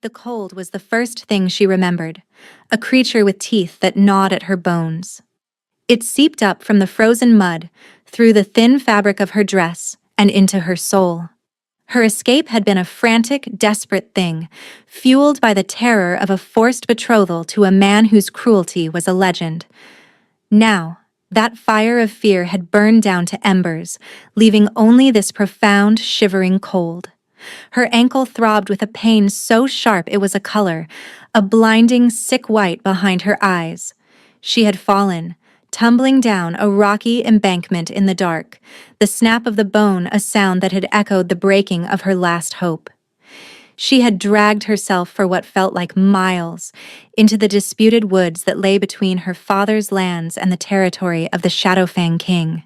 The cold was the first thing she remembered, a creature with teeth that gnawed at her bones. It seeped up from the frozen mud, through the thin fabric of her dress, and into her soul. Her escape had been a frantic, desperate thing, fueled by the terror of a forced betrothal to a man whose cruelty was a legend. Now, that fire of fear had burned down to embers, leaving only this profound, shivering cold. Her ankle throbbed with a pain so sharp it was a color, a blinding, sick white behind her eyes. She had fallen, tumbling down a rocky embankment in the dark, the snap of the bone a sound that had echoed the breaking of her last hope. She had dragged herself for what felt like miles into the disputed woods that lay between her father's lands and the territory of the Shadowfang King.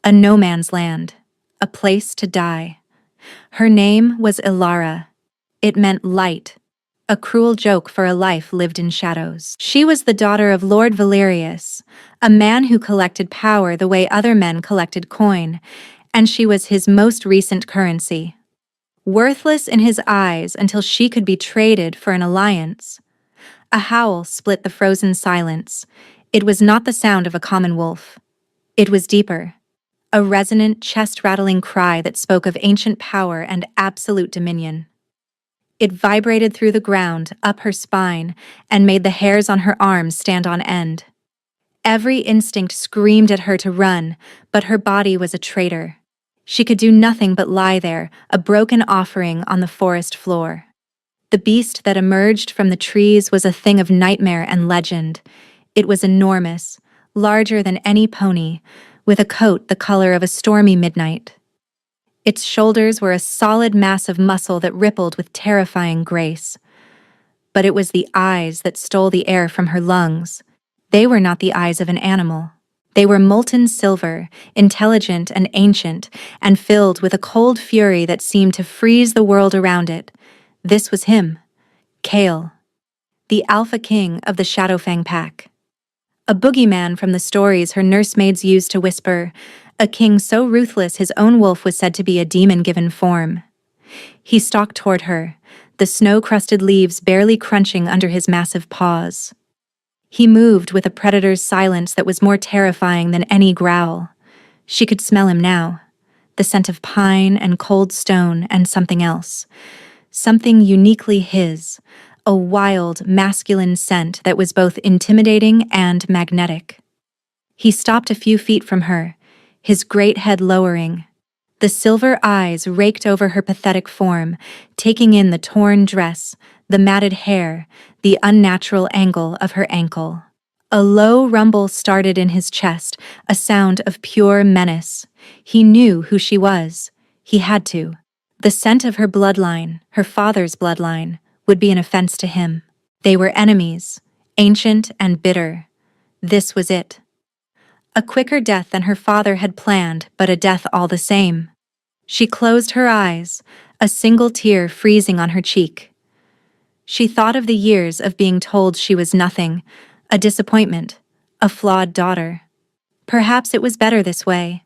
A no man's land, a place to die. Her name was Ilara. It meant light, a cruel joke for a life lived in shadows. She was the daughter of Lord Valerius, a man who collected power the way other men collected coin, and she was his most recent currency. Worthless in his eyes until she could be traded for an alliance. A howl split the frozen silence. It was not the sound of a common wolf. It was deeper. A resonant, chest-rattling cry that spoke of ancient power and absolute dominion. It vibrated through the ground, up her spine, and made the hairs on her arms stand on end. Every instinct screamed at her to run, but her body was a traitor. She could do nothing but lie there, a broken offering on the forest floor. The beast that emerged from the trees was a thing of nightmare and legend. It was enormous, larger than any pony, with a coat the color of a stormy midnight. Its shoulders were a solid mass of muscle that rippled with terrifying grace. But it was the eyes that stole the air from her lungs. They were not the eyes of an animal. They were molten silver, intelligent and ancient, and filled with a cold fury that seemed to freeze the world around it. This was him, Kale, the Alpha King of the Shadowfang Pack. A boogeyman from the stories her nursemaids used to whisper, a king so ruthless his own wolf was said to be a demon-given form. He stalked toward her, the snow-crusted leaves barely crunching under his massive paws. He moved with a predator's silence that was more terrifying than any growl. She could smell him now, the scent of pine and cold stone and something else. Something uniquely his, a wild, masculine scent that was both intimidating and magnetic. He stopped a few feet from her, his great head lowering. The silver eyes raked over her pathetic form, taking in the torn dress, the matted hair, the unnatural angle of her ankle. A low rumble started in his chest, a sound of pure menace. He knew who she was. He had to. The scent of her bloodline, her father's bloodline, would be an offense to him. They were enemies, ancient and bitter. This was it. A quicker death than her father had planned, but a death all the same. She closed her eyes, a single tear freezing on her cheek. She thought of the years of being told she was nothing, a disappointment, a flawed daughter. Perhaps it was better this way.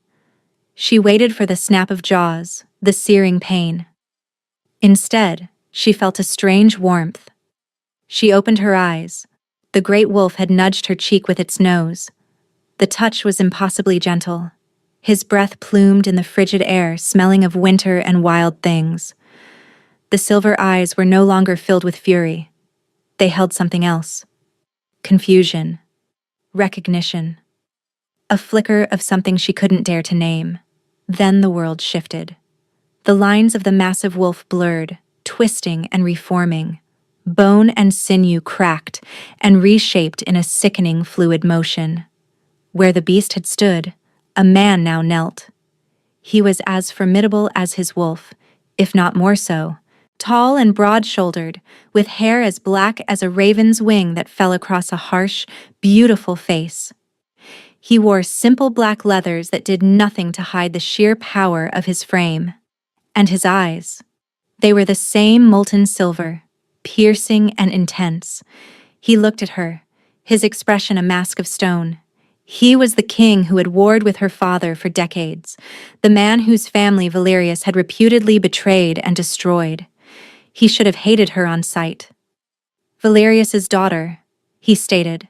She waited for the snap of jaws, the searing pain. Instead, she felt a strange warmth. She opened her eyes. The great wolf had nudged her cheek with its nose. The touch was impossibly gentle. His breath plumed in the frigid air, smelling of winter and wild things. The silver eyes were no longer filled with fury. They held something else. Confusion. Recognition. A flicker of something she couldn't dare to name. Then the world shifted. The lines of the massive wolf blurred, twisting and reforming. Bone and sinew cracked and reshaped in a sickening fluid motion. Where the beast had stood, a man now knelt. He was as formidable as his wolf, if not more so. Tall and broad-shouldered, with hair as black as a raven's wing that fell across a harsh, beautiful face. He wore simple black leathers that did nothing to hide the sheer power of his frame. And his eyes. They were the same molten silver, piercing and intense. He looked at her, his expression a mask of stone. He was the king who had warred with her father for decades, the man whose family Valerius had reputedly betrayed and destroyed. He should have hated her on sight. Valerius's daughter, he stated.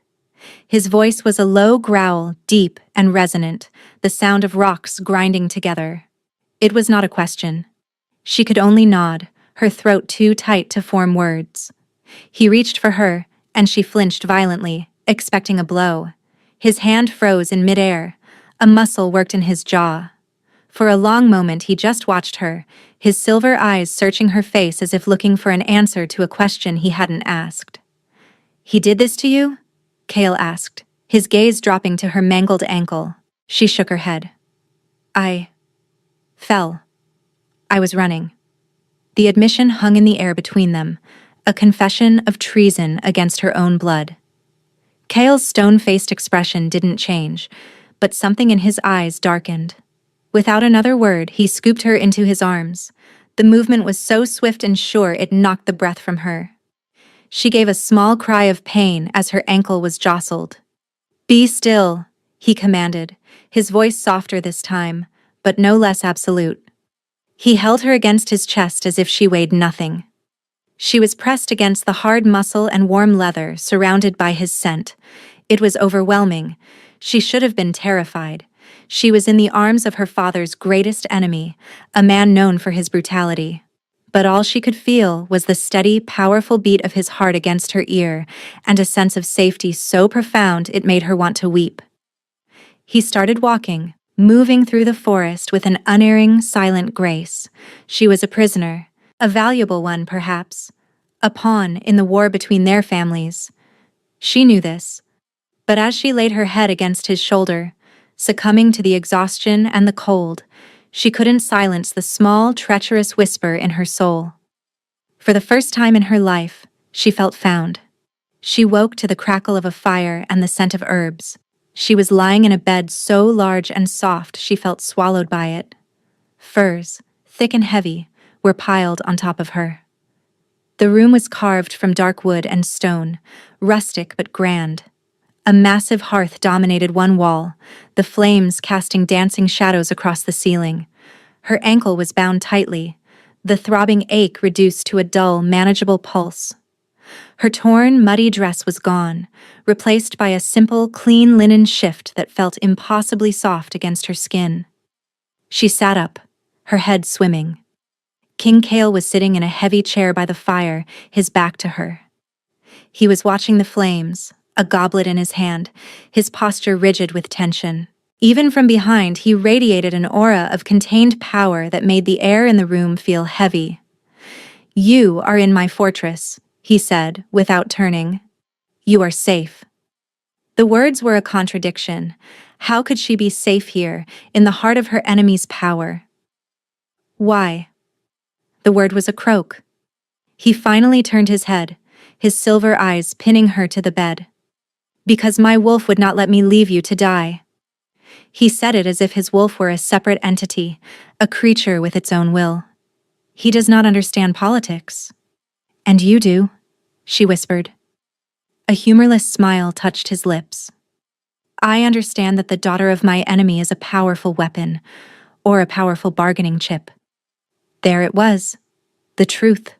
His voice was a low growl, deep and resonant, the sound of rocks grinding together. It was not a question. She could only nod, her throat too tight to form words. He reached for her, and she flinched violently, expecting a blow. His hand froze in midair. A muscle worked in his jaw. For a long moment he just watched her, his silver eyes searching her face as if looking for an answer to a question he hadn't asked. "He did this to you?" Cale asked, his gaze dropping to her mangled ankle. She shook her head. "I fell. I was running." The admission hung in the air between them, a confession of treason against her own blood. Cale's stone-faced expression didn't change, but something in his eyes darkened. Without another word, he scooped her into his arms. The movement was so swift and sure it knocked the breath from her. She gave a small cry of pain as her ankle was jostled. "Be still," he commanded, his voice softer this time, but no less absolute. He held her against his chest as if she weighed nothing. She was pressed against the hard muscle and warm leather, surrounded by his scent. It was overwhelming. She should have been terrified. She was in the arms of her father's greatest enemy, a man known for his brutality. But all she could feel was the steady, powerful beat of his heart against her ear, and a sense of safety so profound it made her want to weep. He started walking, moving through the forest with an unerring, silent grace. She was a prisoner, a valuable one perhaps, a pawn in the war between their families. She knew this. But as she laid her head against his shoulder, succumbing to the exhaustion and the cold, she couldn't silence the small, treacherous whisper in her soul. For the first time in her life, she felt found. She woke to the crackle of a fire and the scent of herbs. She was lying in a bed so large and soft she felt swallowed by it. Furs, thick and heavy, were piled on top of her. The room was carved from dark wood and stone, rustic but grand. A massive hearth dominated one wall, the flames casting dancing shadows across the ceiling. Her ankle was bound tightly, the throbbing ache reduced to a dull, manageable pulse. Her torn, muddy dress was gone, replaced by a simple, clean linen shift that felt impossibly soft against her skin. She sat up, her head swimming. King Cale was sitting in a heavy chair by the fire, his back to her. He was watching the flames, a goblet in his hand, his posture rigid with tension. Even from behind, he radiated an aura of contained power that made the air in the room feel heavy. "You are in my fortress," he said, without turning. "You are safe." The words were a contradiction. How could she be safe here, in the heart of her enemy's power? "Why?" The word was a croak. He finally turned his head, his silver eyes pinning her to the bed. "Because my wolf would not let me leave you to die." He said it as if his wolf were a separate entity, a creature with its own will. "He does not understand politics." "And you do," she whispered. A humorless smile touched his lips. "I understand that the daughter of my enemy is a powerful weapon, or a powerful bargaining chip." There it was, the truth.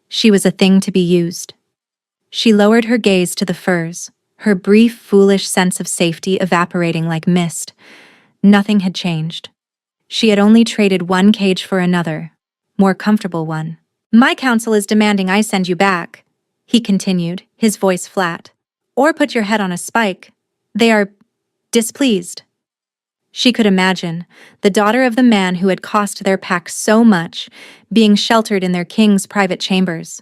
She was a thing to be used. She lowered her gaze to the furs, her brief, foolish sense of safety evaporating like mist. Nothing had changed. She had only traded one cage for another, more comfortable one. "My counsel is demanding I send you back," he continued, his voice flat. "Or put your head on a spike. They are displeased." She could imagine, the daughter of the man who had cost their pack so much, being sheltered in their king's private chambers.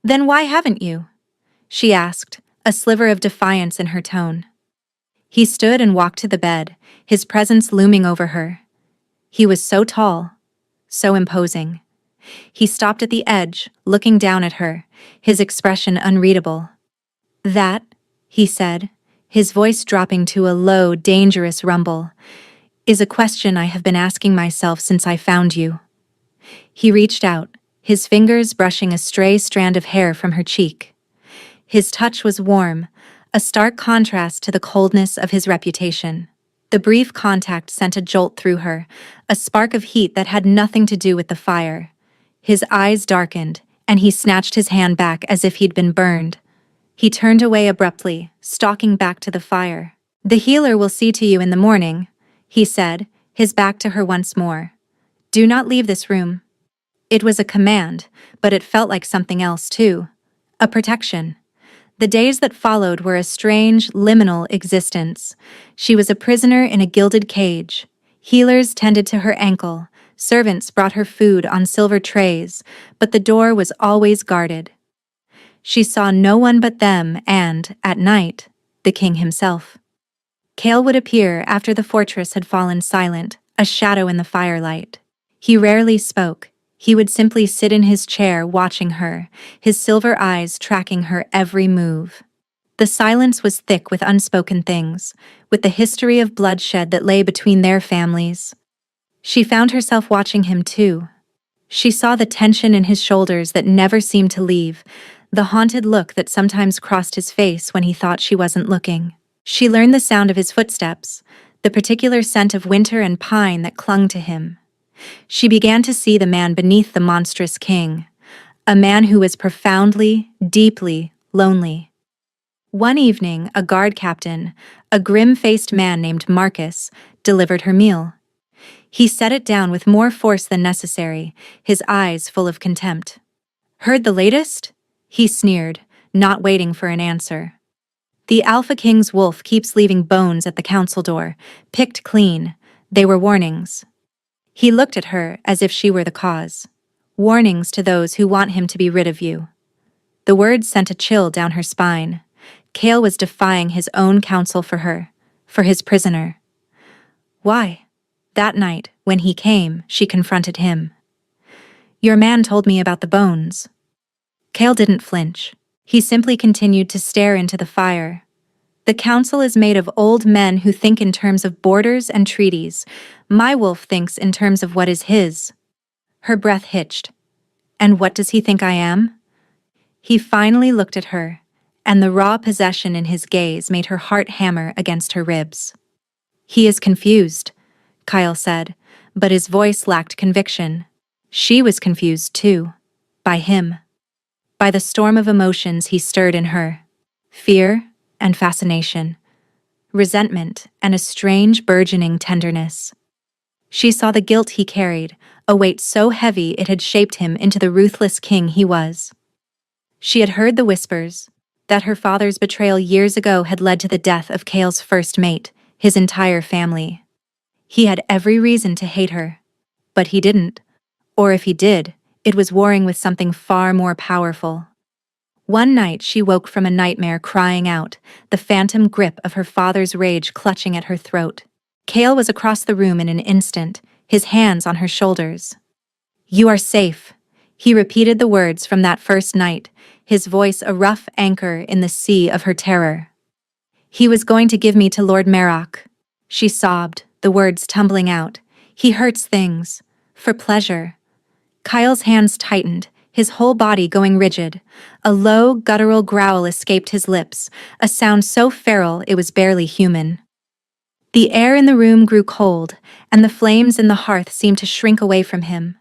"Then why haven't you?" she asked, a sliver of defiance in her tone. He stood and walked to the bed, his presence looming over her. He was so tall, so imposing. He stopped at the edge, looking down at her, his expression unreadable. "That," he said, his voice dropping to a low, dangerous rumble, "is a question I have been asking myself since I found you." He reached out, his fingers brushing a stray strand of hair from her cheek. His touch was warm, a stark contrast to the coldness of his reputation. The brief contact sent a jolt through her, a spark of heat that had nothing to do with the fire. His eyes darkened, and he snatched his hand back as if he'd been burned. He turned away abruptly, stalking back to the fire. "The healer will see to you in the morning," he said, his back to her once more. "Do not leave this room." It was a command, but it felt like something else too. A protection. The days that followed were a strange, liminal existence. She was a prisoner in a gilded cage. Healers tended to her ankle, servants brought her food on silver trays, but the door was always guarded. She saw no one but them and, at night, the king himself. Cale would appear after the fortress had fallen silent, a shadow in the firelight. He rarely spoke. He would simply sit in his chair watching her, his silver eyes tracking her every move. The silence was thick with unspoken things, with the history of bloodshed that lay between their families. She found herself watching him too. She saw the tension in his shoulders that never seemed to leave, the haunted look that sometimes crossed his face when he thought she wasn't looking. She learned the sound of his footsteps, the particular scent of winter and pine that clung to him. She began to see the man beneath the monstrous king, a man who was profoundly, deeply lonely. One evening, a guard captain, a grim-faced man named Marcus, delivered her meal. He set it down with more force than necessary, his eyes full of contempt. "Heard the latest?" he sneered, not waiting for an answer. "The Alpha King's wolf keeps leaving bones at the council door, picked clean. They were warnings." He looked at her as if she were the cause. "Warnings to those who want him to be rid of you." The words sent a chill down her spine. Cale was defying his own counsel for her, for his prisoner. Why? That night, when he came, she confronted him. "Your man told me about the bones." Cale didn't flinch. He simply continued to stare into the fire. "The council is made of old men who think in terms of borders and treaties. My wolf thinks in terms of what is his." Her breath hitched. "And what does he think I am?" He finally looked at her, and the raw possession in his gaze made her heart hammer against her ribs. "He is confused," Kyle said, but his voice lacked conviction. She was confused too. By him. By the storm of emotions he stirred in her. Fear and fascination. Resentment and a strange burgeoning tenderness. She saw the guilt he carried, a weight so heavy it had shaped him into the ruthless king he was. She had heard the whispers, that her father's betrayal years ago had led to the death of Cale's first mate, his entire family. He had every reason to hate her. But he didn't. Or if he did, it was warring with something far more powerful. One night she woke from a nightmare crying out, the phantom grip of her father's rage clutching at her throat. Cale was across the room in an instant, his hands on her shoulders. "You are safe," he repeated the words from that first night, his voice a rough anchor in the sea of her terror. "He was going to give me to Lord Marok," she sobbed, the words tumbling out. "He hurts things. For pleasure." Kyle's hands tightened, his whole body going rigid. A low, guttural growl escaped his lips, a sound so feral it was barely human. The air in the room grew cold, and the flames in the hearth seemed to shrink away from him.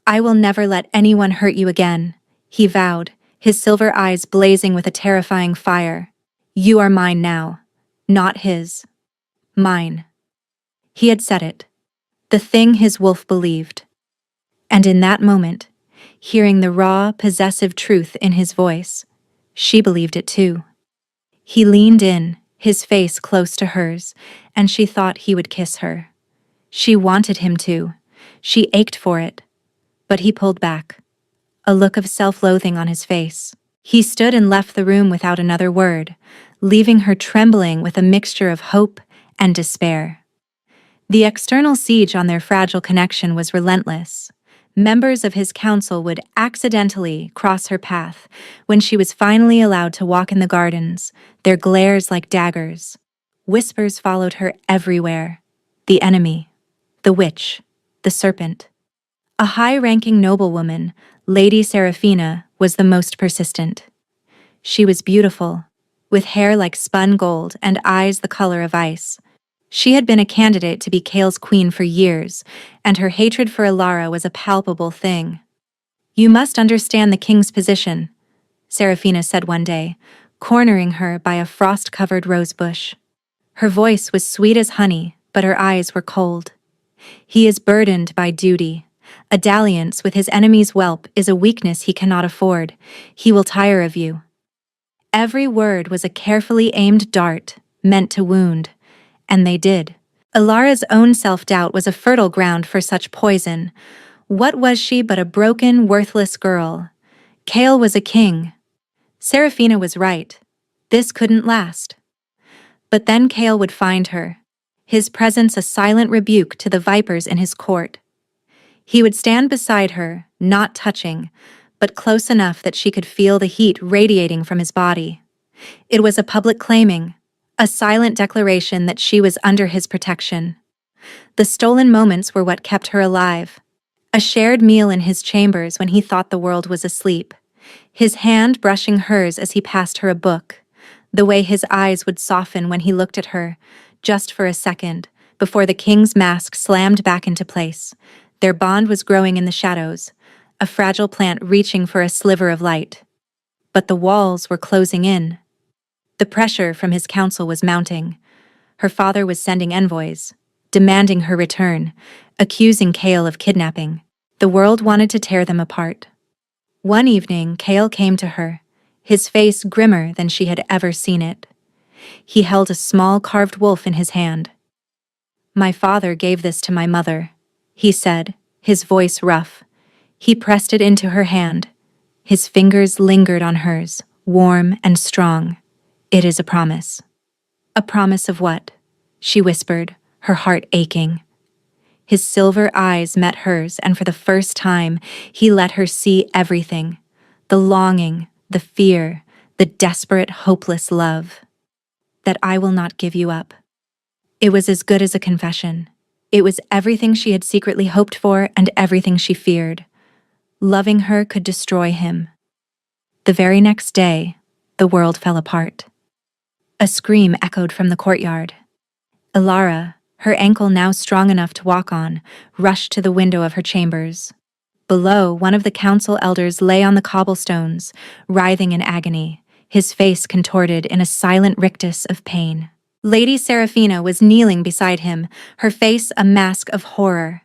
"I will never let anyone hurt you again," he vowed, his silver eyes blazing with a terrifying fire. "You are mine now. Not his. Mine." He had said it. The thing his wolf believed. And in that moment, hearing the raw, possessive truth in his voice, she believed it too. He leaned in, his face close to hers, and she thought he would kiss her. She wanted him to. She ached for it. But he pulled back, a look of self-loathing on his face. He stood and left the room without another word, leaving her trembling with a mixture of hope and despair. The external siege on their fragile connection was relentless. Members of his council would accidentally cross her path when she was finally allowed to walk in the gardens, their glares like daggers. Whispers followed her everywhere. The enemy, the witch, the serpent. A high-ranking noblewoman, Lady Seraphina, was the most persistent. She was beautiful, with hair like spun gold and eyes the color of ice. She had been a candidate to be Cale's queen for years, and her hatred for Ilara was a palpable thing. "You must understand the king's position," Seraphina said one day, cornering her by a frost-covered rosebush. Her voice was sweet as honey, but her eyes were cold. "He is burdened by duty. A dalliance with his enemy's whelp is a weakness he cannot afford. He will tire of you." Every word was a carefully aimed dart, meant to wound. And they did. Alara's own self-doubt was a fertile ground for such poison. What was she but a broken, worthless girl? Chaol was a king. Seraphina was right. This couldn't last. But then Chaol would find her, his presence a silent rebuke to the vipers in his court. He would stand beside her, not touching, but close enough that she could feel the heat radiating from his body. It was a public claiming, a silent declaration that she was under his protection. The stolen moments were what kept her alive. A shared meal in his chambers when he thought the world was asleep. His hand brushing hers as he passed her a book. The way his eyes would soften when he looked at her, just for a second, before the king's mask slammed back into place. Their bond was growing in the shadows, a fragile plant reaching for a sliver of light. But the walls were closing in. The pressure from his council was mounting. Her father was sending envoys, demanding her return, accusing Chaol of kidnapping. The world wanted to tear them apart. One evening, Chaol came to her, his face grimmer than she had ever seen it. He held a small carved wolf in his hand. "My father gave this to my mother," he said, his voice rough. He pressed it into her hand. His fingers lingered on hers, warm and strong. "It is a promise." "A promise of what?" she whispered, her heart aching. His silver eyes met hers, and for the first time, he let her see everything. The longing, the fear, the desperate, hopeless love. "That I will not give you up." It was as good as a confession. It was everything she had secretly hoped for and everything she feared. Loving her could destroy him. The very next day, the world fell apart. A scream echoed from the courtyard. Alara, her ankle now strong enough to walk on, rushed to the window of her chambers. Below, one of the council elders lay on the cobblestones, writhing in agony, his face contorted in a silent rictus of pain. Lady Seraphina was kneeling beside him, her face a mask of horror.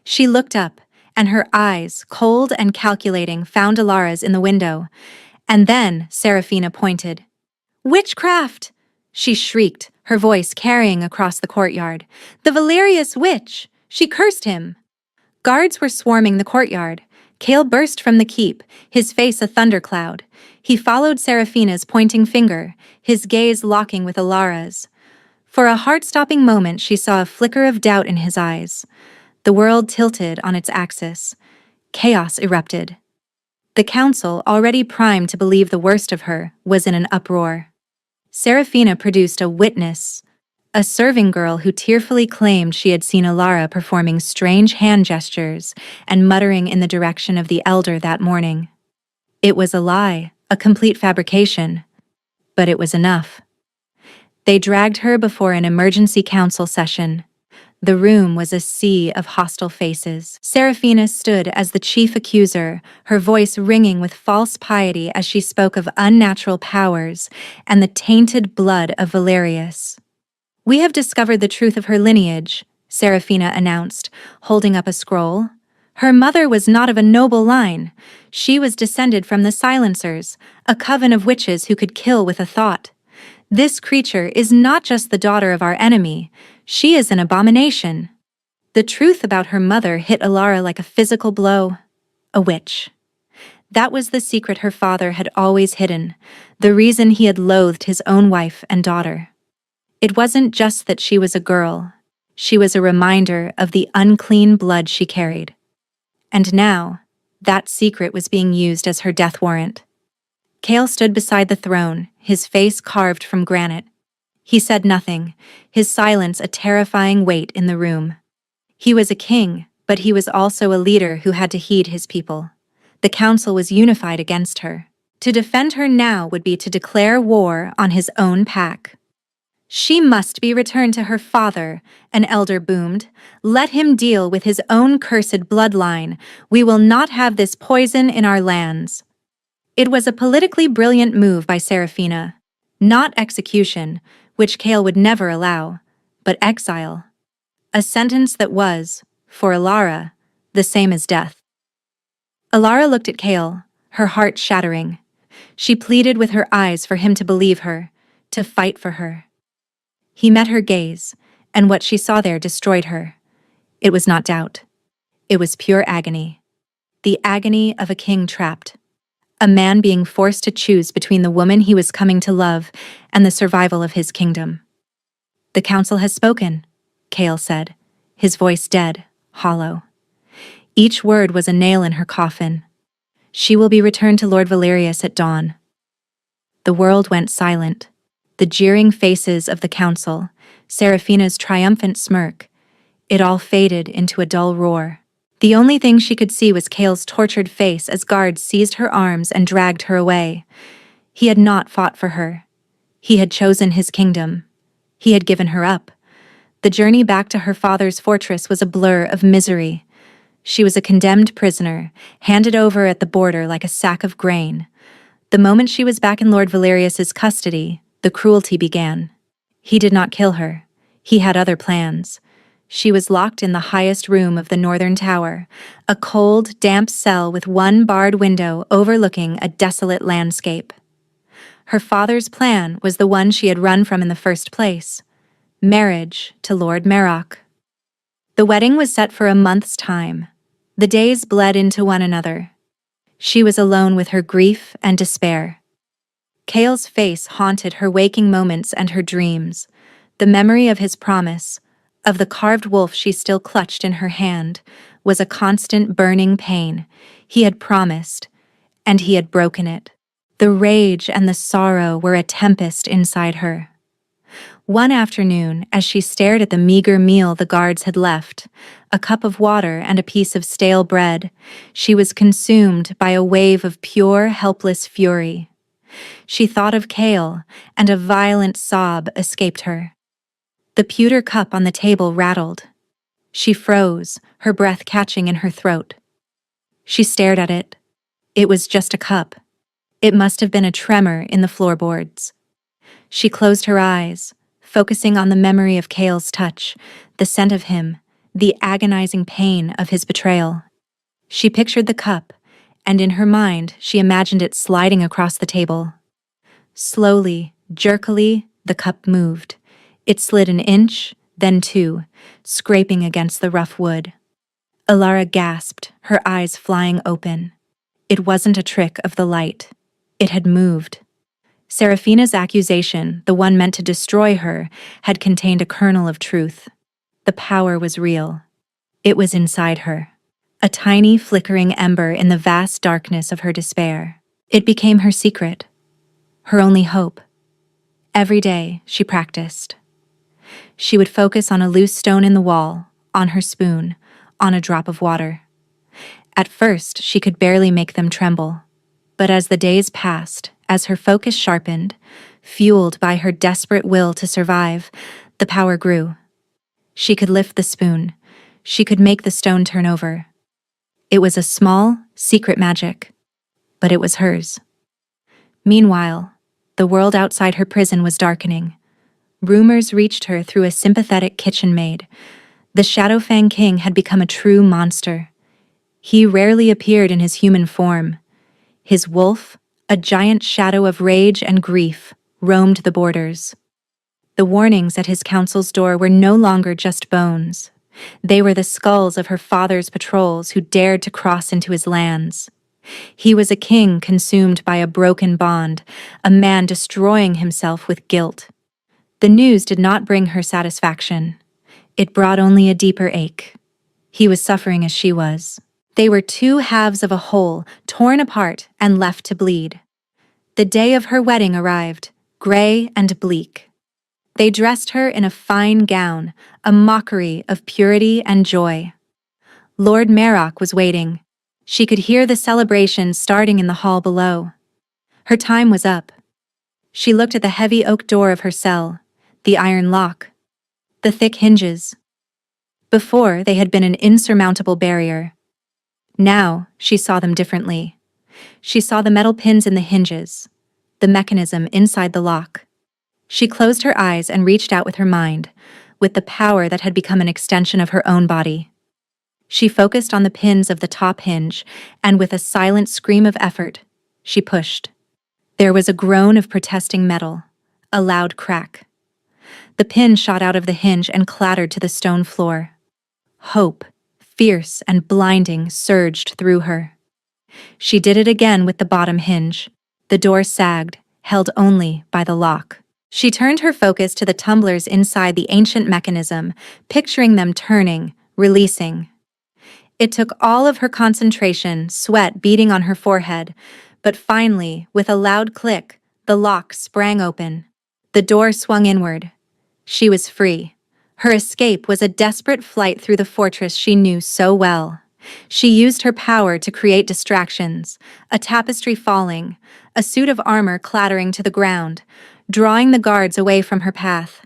She looked up, and her eyes, cold and calculating, found Alara's in the window. And then Seraphina pointed. "Witchcraft!" she shrieked, her voice carrying across the courtyard. "The Valerius witch! She cursed him!" Guards were swarming the courtyard. Chaol burst from the keep, his face a thundercloud. He followed Seraphina's pointing finger, his gaze locking with Alara's. For a heart-stopping moment she saw a flicker of doubt in his eyes. The world tilted on its axis. Chaos erupted. The council, already primed to believe the worst of her, was in an uproar. Seraphina produced a witness, a serving girl who tearfully claimed she had seen Alara performing strange hand gestures and muttering in the direction of the elder that morning. It was a lie, a complete fabrication. But it was enough. They dragged her before an emergency council session. The room was a sea of hostile faces. Seraphina stood as the chief accuser, her voice ringing with false piety as she spoke of unnatural powers and the tainted blood of Valerius. "We have discovered the truth of her lineage," Seraphina announced, holding up a scroll. "Her mother was not of a noble line. She was descended from the Silencers, a coven of witches who could kill with a thought. This creature is not just the daughter of our enemy, she is an abomination." The truth about her mother hit Alara like a physical blow. A witch. That was the secret her father had always hidden, the reason he had loathed his own wife and daughter. It wasn't just that she was a girl, she was a reminder of the unclean blood she carried. And now, that secret was being used as her death warrant. Chaol stood beside the throne, his face carved from granite. He said nothing, his silence a terrifying weight in the room. He was a king, but he was also a leader who had to heed his people. The council was unified against her. To defend her now would be to declare war on his own pack. "She must be returned to her father," an elder boomed. "Let him deal with his own cursed bloodline. We will not have this poison in our lands." It was a politically brilliant move by Seraphina. Not execution, which Kale would never allow, but exile. A sentence that was, for Alara, the same as death. Alara looked at Kale, her heart shattering. She pleaded with her eyes for him to believe her, to fight for her. He met her gaze, and what she saw there destroyed her. It was not doubt. It was pure agony. The agony of a king trapped. A man being forced to choose between the woman he was coming to love and the survival of his kingdom. "The council has spoken," Kale said, his voice dead, hollow. Each word was a nail in her coffin. "She will be returned to Lord Valerius at dawn." The world went silent. The jeering faces of the council, Seraphina's triumphant smirk, it all faded into a dull roar. The only thing she could see was Kale's tortured face as guards seized her arms and dragged her away. He had not fought for her. He had chosen his kingdom. He had given her up. The journey back to her father's fortress was a blur of misery. She was a condemned prisoner, handed over at the border like a sack of grain. The moment she was back in Lord Valerius's custody, the cruelty began. He did not kill her. He had other plans. She was locked in the highest room of the northern tower, a cold, damp cell with one barred window overlooking a desolate landscape. Her father's plan was the one she had run from in the first place: marriage to Lord Merrock. The wedding was set for a month's time. The days bled into one another. She was alone with her grief and despair. Kale's face haunted her waking moments and her dreams. The memory of his promise, of the carved wolf she still clutched in her hand, was a constant burning pain. He had promised, and he had broken it. The rage and the sorrow were a tempest inside her. One afternoon, as she stared at the meager meal the guards had left, a cup of water and a piece of stale bread, she was consumed by a wave of pure, helpless fury. She thought of Kale, and a violent sob escaped her. The pewter cup on the table rattled. She froze, her breath catching in her throat. She stared at it. It was just a cup. It must have been a tremor in the floorboards. She closed her eyes, focusing on the memory of Kale's touch, the scent of him, the agonizing pain of his betrayal. She pictured the cup, and in her mind she imagined it sliding across the table. Slowly, jerkily, the cup moved. It slid an inch, then two, scraping against the rough wood. Alara gasped, her eyes flying open. It wasn't a trick of the light. It had moved. Seraphina's accusation, the one meant to destroy her, had contained a kernel of truth. The power was real. It was inside her. A tiny, flickering ember in the vast darkness of her despair. It became her secret. Her only hope. Every day, she practiced. She would focus on a loose stone in the wall, on her spoon, on a drop of water. At first, she could barely make them tremble. But as the days passed, as her focus sharpened, fueled by her desperate will to survive, the power grew. She could lift the spoon. She could make the stone turn over. It was a small, secret magic, but it was hers. Meanwhile, the world outside her prison was darkening. Rumors reached her through a sympathetic kitchen maid. The Shadowfang King had become a true monster. He rarely appeared in his human form. His wolf, a giant shadow of rage and grief, roamed the borders. The warnings at his council's door were no longer just bones. They were the skulls of her father's patrols who dared to cross into his lands. He was a king consumed by a broken bond, a man destroying himself with guilt. The news did not bring her satisfaction. It brought only a deeper ache. He was suffering as she was. They were two halves of a whole, torn apart and left to bleed. The day of her wedding arrived, gray and bleak. They dressed her in a fine gown, a mockery of purity and joy. Lord Merrock was waiting. She could hear the celebration starting in the hall below. Her time was up. She looked at the heavy oak door of her cell. The iron lock. The thick hinges. Before, they had been an insurmountable barrier. Now, she saw them differently. She saw the metal pins in the hinges, the mechanism inside the lock. She closed her eyes and reached out with her mind, with the power that had become an extension of her own body. She focused on the pins of the top hinge, and with a silent scream of effort, she pushed. There was a groan of protesting metal, a loud crack. The pin shot out of the hinge and clattered to the stone floor. Hope, fierce and blinding, surged through her. She did it again with the bottom hinge. The door sagged, held only by the lock. She turned her focus to the tumblers inside the ancient mechanism, picturing them turning, releasing. It took all of her concentration, sweat beading on her forehead, but finally, with a loud click, the lock sprang open. The door swung inward. She was free. Her escape was a desperate flight through the fortress she knew so well. She used her power to create distractions, a tapestry falling, a suit of armor clattering to the ground, drawing the guards away from her path.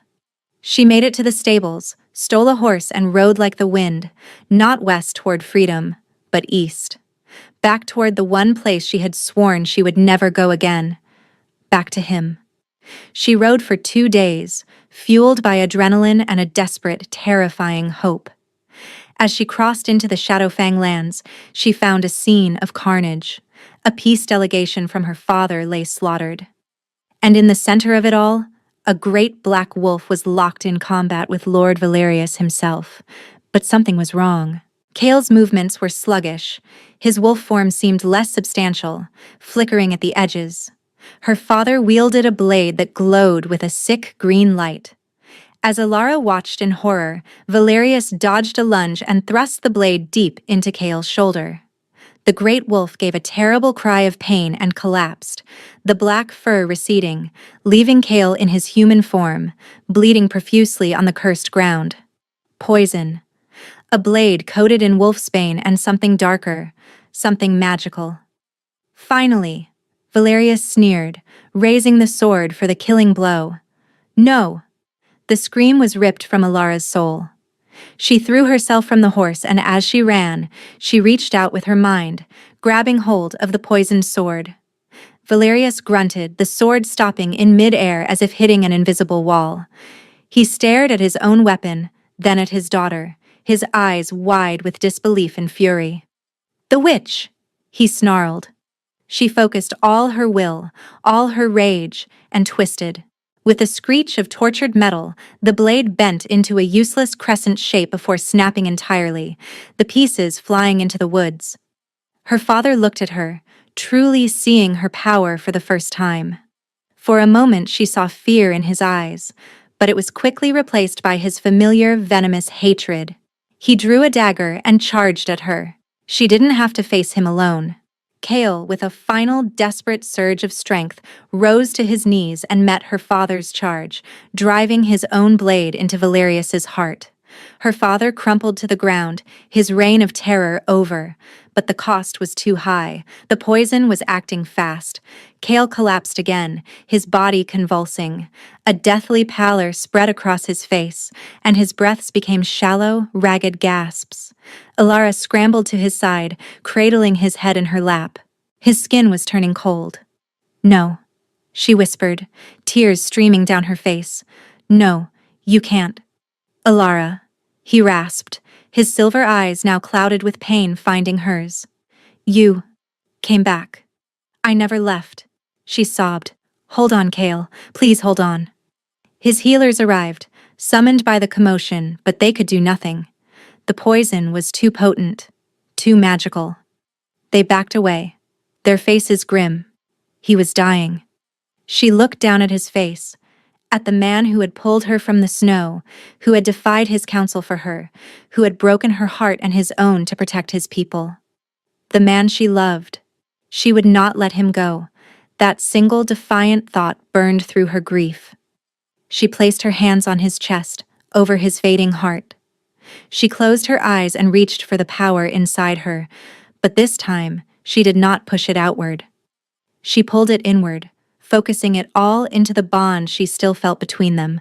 She made it to the stables, stole a horse and rode like the wind, not west toward freedom, but east. Back toward the one place she had sworn she would never go again. Back to him. She rode for 2 days, fueled by adrenaline and a desperate, terrifying hope. As she crossed into the Shadowfang lands, she found a scene of carnage. A peace delegation from her father lay slaughtered. And in the center of it all, a great black wolf was locked in combat with Lord Valerius himself. But something was wrong. Cale's movements were sluggish. His wolf form seemed less substantial, flickering at the edges. Her father wielded a blade that glowed with a sick green light. As Alara watched in horror, Valerius dodged a lunge and thrust the blade deep into Cale's shoulder. The great wolf gave a terrible cry of pain and collapsed, the black fur receding, leaving Cale in his human form, bleeding profusely on the cursed ground. Poison. A blade coated in wolfsbane and something darker, something magical. Finally, Valerius sneered, raising the sword for the killing blow. No! The scream was ripped from Alara's soul. She threw herself from the horse, and as she ran, she reached out with her mind, grabbing hold of the poisoned sword. Valerius grunted, the sword stopping in mid-air as if hitting an invisible wall. He stared at his own weapon, then at his daughter, his eyes wide with disbelief and fury. "The witch!" he snarled. She focused all her will, all her rage, and twisted. With a screech of tortured metal, the blade bent into a useless crescent shape before snapping entirely, the pieces flying into the woods. Her father looked at her, truly seeing her power for the first time. For a moment she saw fear in his eyes, but it was quickly replaced by his familiar, venomous hatred. He drew a dagger and charged at her. She didn't have to face him alone. Cale, with a final desperate surge of strength, rose to his knees and met her father's charge, driving his own blade into Valerius's heart. Her father crumpled to the ground, his reign of terror over, but the cost was too high. The poison was acting fast. Cale collapsed again, his body convulsing. A deathly pallor spread across his face, and his breaths became shallow, ragged gasps. Alara scrambled to his side, cradling his head in her lap. His skin was turning cold. "No," she whispered, tears streaming down her face. "No, you can't." "Alara," he rasped, his silver eyes now clouded with pain finding hers. "You came back. I never left," she sobbed. "Hold on, Cale. Please hold on." His healers arrived, summoned by the commotion, but they could do nothing. The poison was too potent, too magical. They backed away, their faces grim. He was dying. She looked down at his face, at the man who had pulled her from the snow, who had defied his counsel for her, who had broken her heart and his own to protect his people. The man she loved. She would not let him go. That single defiant thought burned through her grief. She placed her hands on his chest, over his fading heart. She closed her eyes and reached for the power inside her, but this time she did not push it outward. She pulled it inward, focusing it all into the bond she still felt between them,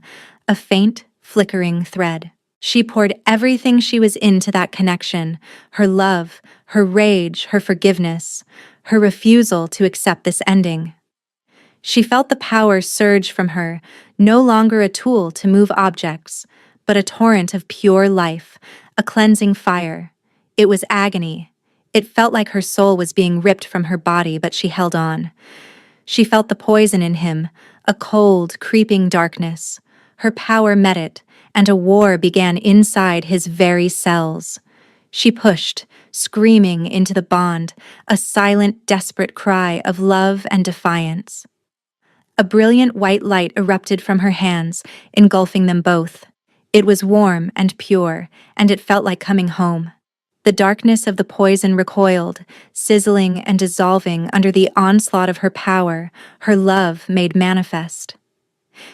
a faint, flickering thread. She poured everything she was into that connection, her love, her rage, her forgiveness, her refusal to accept this ending. She felt the power surge from her, no longer a tool to move objects, but a torrent of pure life, a cleansing fire. It was agony. It felt like her soul was being ripped from her body, but she held on. She felt the poison in him, a cold, creeping darkness. Her power met it, and a war began inside his very cells. She pushed, screaming into the bond, a silent, desperate cry of love and defiance. A brilliant white light erupted from her hands, engulfing them both. It was warm and pure, and it felt like coming home. The darkness of the poison recoiled, sizzling and dissolving under the onslaught of her power, her love made manifest.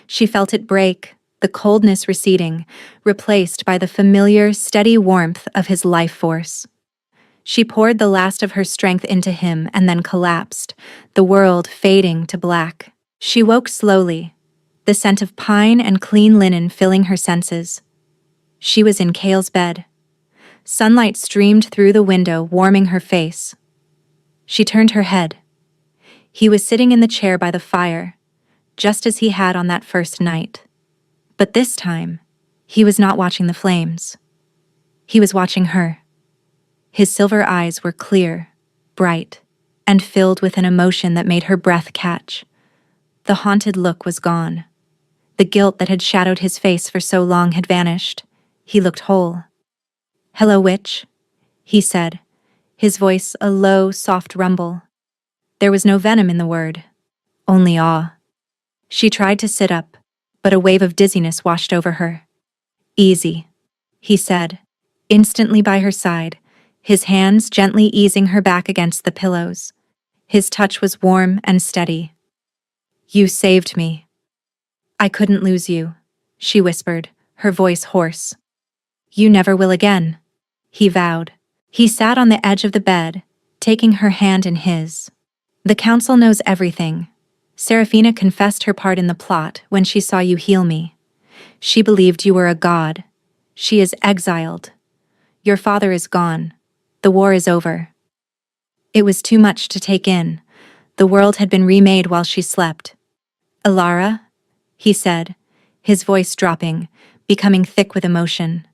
She felt it break, the coldness receding, replaced by the familiar, steady warmth of his life force. She poured the last of her strength into him and then collapsed, the world fading to black. She woke slowly, the scent of pine and clean linen filling her senses. She was in Cale's bed. Sunlight streamed through the window, warming her face. She turned her head. He was sitting in the chair by the fire, just as he had on that first night. But this time, he was not watching the flames. He was watching her. His silver eyes were clear, bright, and filled with an emotion that made her breath catch. The haunted look was gone. The guilt that had shadowed his face for so long had vanished. He looked whole. "Hello, witch," he said, his voice a low, soft rumble. There was no venom in the word, only awe. She tried to sit up, but a wave of dizziness washed over her. "Easy," he said, instantly by her side, his hands gently easing her back against the pillows. His touch was warm and steady. "You saved me." "I couldn't lose you," she whispered, her voice hoarse. "You never will again," he vowed. He sat on the edge of the bed, taking her hand in his. "The council knows everything. Seraphina confessed her part in the plot when she saw you heal me. She believed you were a god. She is exiled. Your father is gone. The war is over." It was too much to take in. The world had been remade while she slept. "Alara?" he said, his voice dropping, becoming thick with emotion.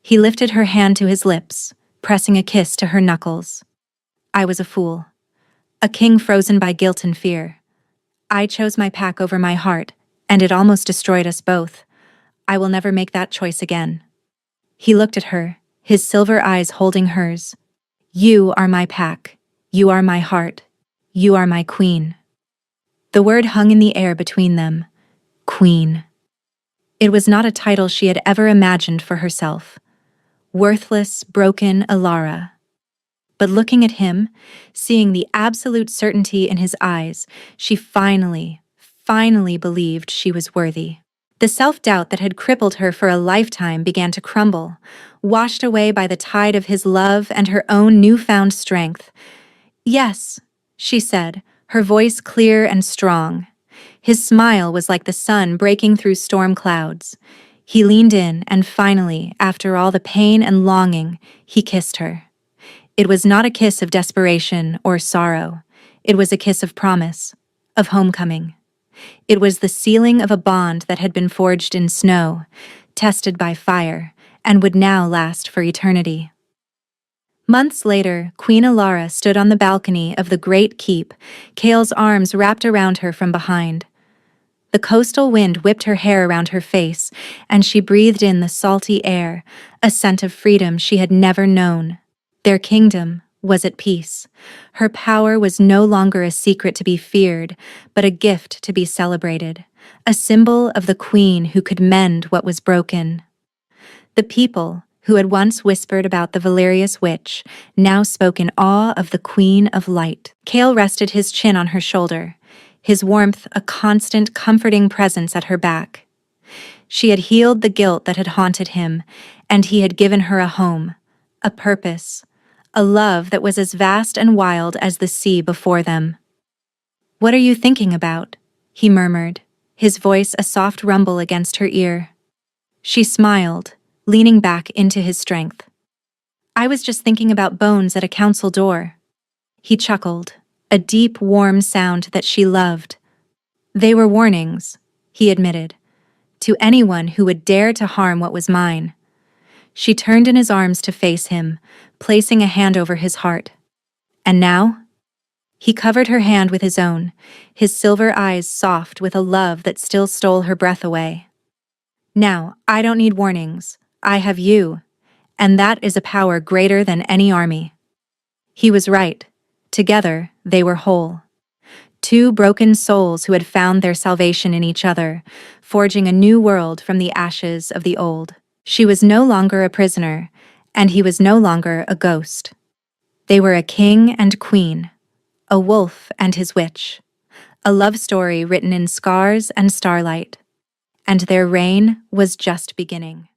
He lifted her hand to his lips, pressing a kiss to her knuckles. "I was a fool. A king frozen by guilt and fear. I chose my pack over my heart, and it almost destroyed us both. I will never make that choice again." He looked at her, his silver eyes holding hers. "You are my pack. You are my heart. You are my queen." The word hung in the air between them. Queen. It was not a title she had ever imagined for herself. Worthless, broken Alara. But looking at him, seeing the absolute certainty in his eyes, she finally believed she was worthy. The self-doubt that had crippled her for a lifetime began to crumble, washed away by the tide of his love and her own newfound strength. "Yes," she said, her voice clear and strong. His smile was like the sun breaking through storm clouds. He leaned in, and finally, after all the pain and longing, he kissed her. It was not a kiss of desperation or sorrow. It was a kiss of promise, of homecoming. It was the sealing of a bond that had been forged in snow, tested by fire, and would now last for eternity. Months later, Queen Alara stood on the balcony of the Great Keep, Cale's arms wrapped around her from behind. The coastal wind whipped her hair around her face, and she breathed in the salty air, a scent of freedom she had never known. Their kingdom was at peace. Her power was no longer a secret to be feared, but a gift to be celebrated, a symbol of the queen who could mend what was broken. The people, who had once whispered about the Valerius witch, now spoke in awe of the Queen of Light. Cale rested his chin on her shoulder, his warmth a constant, comforting presence at her back. She had healed the guilt that had haunted him, and he had given her a home, a purpose, a love that was as vast and wild as the sea before them. "What are you thinking about?" he murmured, his voice a soft rumble against her ear. She smiled, leaning back into his strength. I was just thinking about bones at a council door. He chuckled, a deep, warm sound that she loved. They were warnings, he admitted, to anyone who would dare to harm what was mine. She turned in his arms to face him, placing a hand over his heart. And now? He covered her hand with his own, his silver eyes soft with a love that still stole her breath away. Now, I don't need warnings. I have you, and that is a power greater than any army. He was right. Together, they were whole. Two broken souls who had found their salvation in each other, forging a new world from the ashes of the old. She was no longer a prisoner, and he was no longer a ghost. They were a king and queen, a wolf and his witch, a love story written in scars and starlight. And their reign was just beginning.